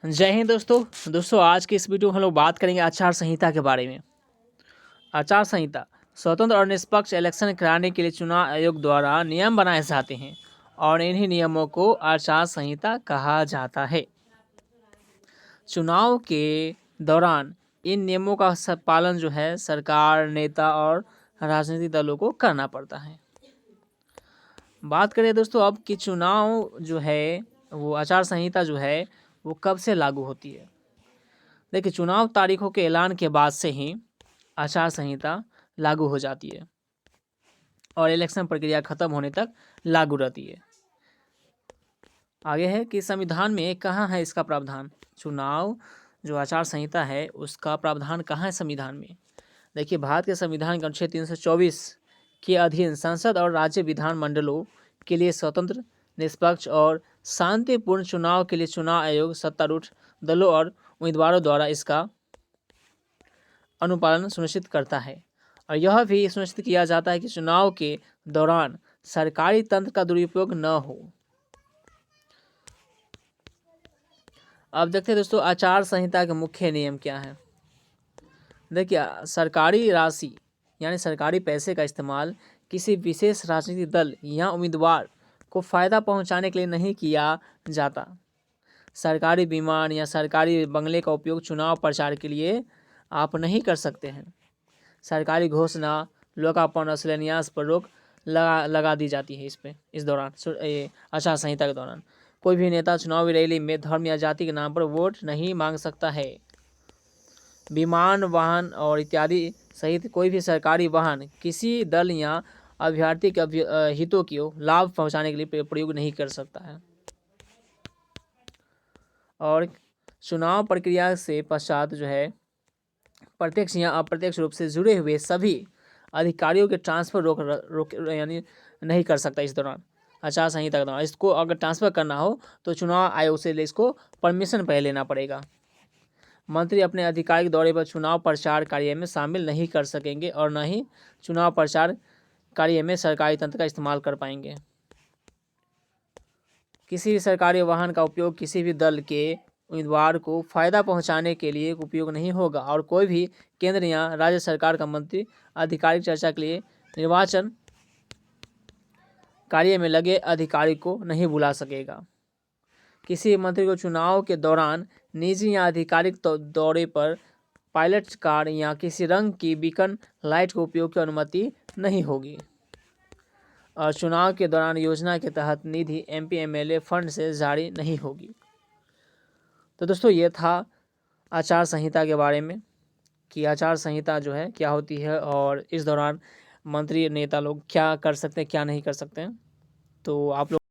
जय हिंद दोस्तों आज की इस वीडियो में हम लोग बात करेंगे आचार संहिता के बारे में। आचार संहिता स्वतंत्र और निष्पक्ष इलेक्शन कराने के लिए चुनाव आयोग द्वारा नियम बनाए जाते हैं और इन्हीं नियमों को आचार संहिता कहा जाता है। चुनाव के दौरान इन नियमों का पालन जो है सरकार, नेता और राजनीतिक दलों को करना पड़ता है। बात करें दोस्तों अब कि चुनाव जो है वो आचार संहिता जो है वो कब से लागू होती है। देखिए, चुनाव तारीखों के ऐलान के बाद से ही आचार संहिता लागू हो जाती है और इलेक्शन प्रक्रिया खत्म होने तक लागू रहती है। आगे है कि संविधान में कहाँ है इसका प्रावधान। चुनाव जो आचार संहिता है उसका प्रावधान कहाँ है संविधान में। देखिए, भारत के संविधान के अनुच्छेद 324 के अधीन संसद और राज्य विधान मंडलों के लिए स्वतंत्र, निष्पक्ष और शांतिपूर्ण चुनाव के लिए चुनाव आयोग सत्तारूढ़ दलों और उम्मीदवारों द्वारा इसका अनुपालन सुनिश्चित करता है और यह भी सुनिश्चित किया जाता है कि चुनाव के दौरान सरकारी तंत्र का दुरुपयोग न हो। अब देखते हैं दोस्तों आचार संहिता के मुख्य नियम क्या हैं। देखिए, सरकारी राशि यानी सरकारी पैसे का इस्तेमाल किसी विशेष राजनीतिक दल या उम्मीदवार को फ़ायदा पहुंचाने के लिए नहीं किया जाता। सरकारी विमान या सरकारी बंगले का उपयोग चुनाव प्रचार के लिए आप नहीं कर सकते हैं। सरकारी घोषणा, लोकार्पण और शिलान्यास पर रोक लगा दी जाती है इस दौरान आचार संहिता के दौरान। कोई भी नेता चुनावी रैली में धर्म या जाति के नाम पर वोट नहीं मांग सकता है। विमान, वाहन और इत्यादि सहित कोई भी सरकारी वाहन किसी दल या अभ्यर्थी के हितों को लाभ पहुंचाने के लिए प्रयोग नहीं कर सकता है। और चुनाव प्रक्रिया से पश्चात जो है प्रत्यक्ष या अप्रत्यक्ष रूप से जुड़े हुए सभी अधिकारियों के ट्रांसफर रोक यानी नहीं कर सकता इस दौरान आचार संहिता के दौरान। इसको अगर ट्रांसफ़र करना हो तो चुनाव आयोग से इसको परमिशन पहले लेना पड़ेगा। मंत्री अपने आधिकारिक दौरे पर चुनाव प्रचार कार्य में शामिल नहीं कर सकेंगे और न ही चुनाव प्रचार कार्य में सरकारी तंत्र का इस्तेमाल कर पाएंगे। किसी भी सरकारी वाहन का उपयोग किसी भी दल के उम्मीदवार को फ़ायदा पहुंचाने के लिए उपयोग नहीं होगा और कोई भी केंद्र या राज्य सरकार का मंत्री आधिकारिक चर्चा के लिए निर्वाचन कार्य में लगे अधिकारी को नहीं बुला सकेगा। किसी मंत्री को चुनाव के दौरान निजी या आधिकारिक दौरे पर पायलट कार या किसी रंग की बीकन लाइट के उपयोग की अनुमति नहीं होगी और चुनाव के दौरान योजना के तहत निधि MP MLA फंड से जारी नहीं होगी। तो दोस्तों ये था आचार संहिता के बारे में कि आचार संहिता जो है क्या होती है और इस दौरान मंत्री नेता लोग क्या कर सकते हैं क्या नहीं कर सकते हैं। तो आप लोग